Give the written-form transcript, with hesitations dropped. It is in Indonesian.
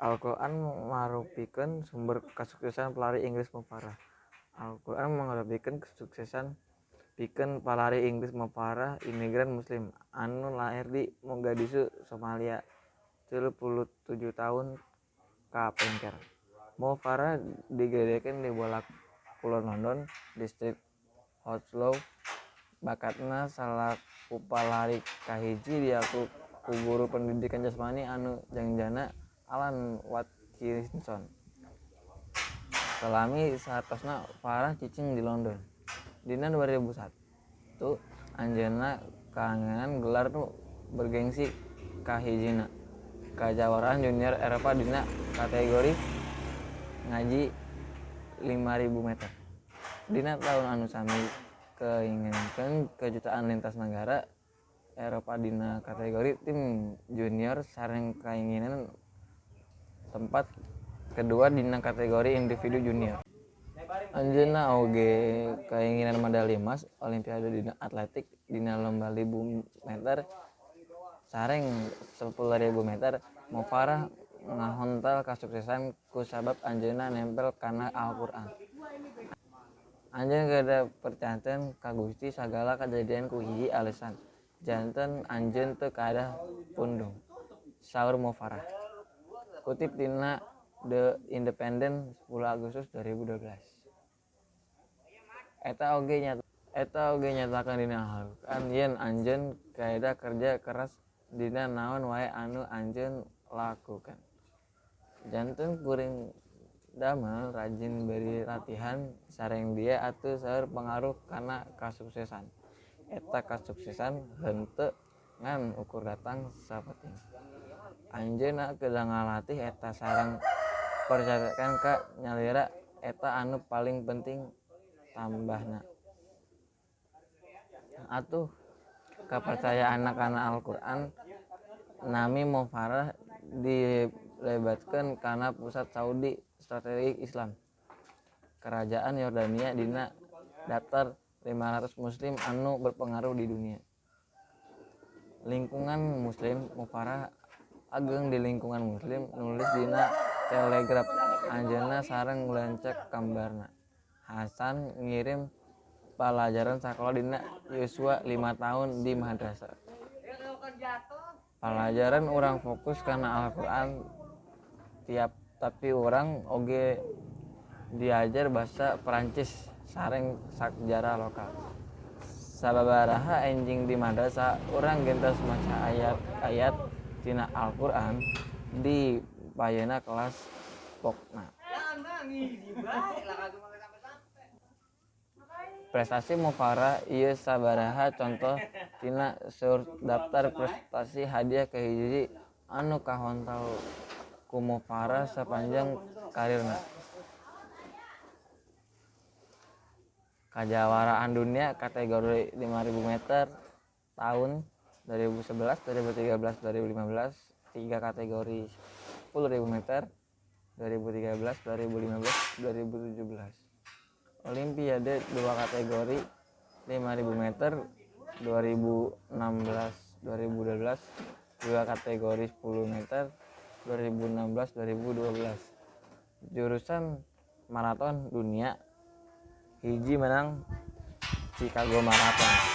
Al-Quran marupikeun sumber kasuksesan pelari Inggris Mo Farah. Al-Quran marupikeun kesuksesan pikeun palari Inggris Mo Farah imigran muslim anu lair di Mogadishu, Somalia 37 tahun kapengker. Mo Farah digedekeun di bolak kulon London, distrik Hounslow. Bakatna salaku palari kahiji diaku ku guru pendidikan jasmani anu jangjana Alan Watkinson. Salami sahartosna Farah cicing di London. Dina 2001 anjeunna kaangenan gelar nu bergengsi kahijina kajawaran junior Eropa dina kategori ngaji 5.000 meter. Dina tahun anu sami kaingenkeun kejutaan lintas negara Eropa dina kategori tim junior sareng kainginan tempat kedua dina kategori individu junior. Anjeunna oge kainginan medali emas olimpiade dina atletik dina lomba 1000 meter sareng 10.000 meter. Mo Farah ngahontal kasuksesan ku sabab anjeunna nempel kana Al-Qur'an. Anjeun gada percanten ka Gusti sagala kajadian ku hiji alesan. Janten anjeun teu kadah pundung, saur Mo Farah. Kutip tina The Independent 10 Agustus 2012. Eta oge nyatakeun dina Al-Qur'an yen anjeun kaeda kerja keras dina naon wae anu anjeun lakukeun. Janten kuring damel rajin beri latihan sareng dia atuh saur pengaruh kana kasuksesan. Eta kasuksesan henteu ngan ukur datang sapenting. Anjeunna kedah ngalatih eta sareng percayakan ka nyalira eta anu paling penting tambahna. Atuh kapercayaanna kana Al-Qur'an nami Mo Farah dilebatkeun kana pusat Saudi Strategik Islam, Kerajaan Yordania dina daftar 500 muslim anu berpengaruh di dunia. Lingkungan muslim. Mo Farah ageng di lingkungan muslim, nulis dina Telegraph anjeunna sareng nglencek gambarna. Hasan ngirim palajaran sakola dina yuswa 5 tahun di madrasah. Palajaran urang fokus kana Al-Qur'an tapi urang oge diajar basa Perancis sareng sajarah lokal. Sababaraha enjing di madrasah urang gentos maca ayat-ayat tina Al-Qur'an di payeuna kelas pokna. Prestasi Mo Farah ieu sabaraha contoh tina seueur daftar prestasi hadiah kahiji anu kahontal ku Mo Farah sapanjang karirna. Kajawaraan dunia kategori 5.000 meter tahun 2011, 2013, 2015, 3 kategori 10.000 meter 2013, 2015, 2017. Olimpiade 2 kategori 5.000 meter 2016, 2012, 2 kategori 10 meter 2016, 2012. Jurusan maraton dunia hiji menang Chicago Marathon.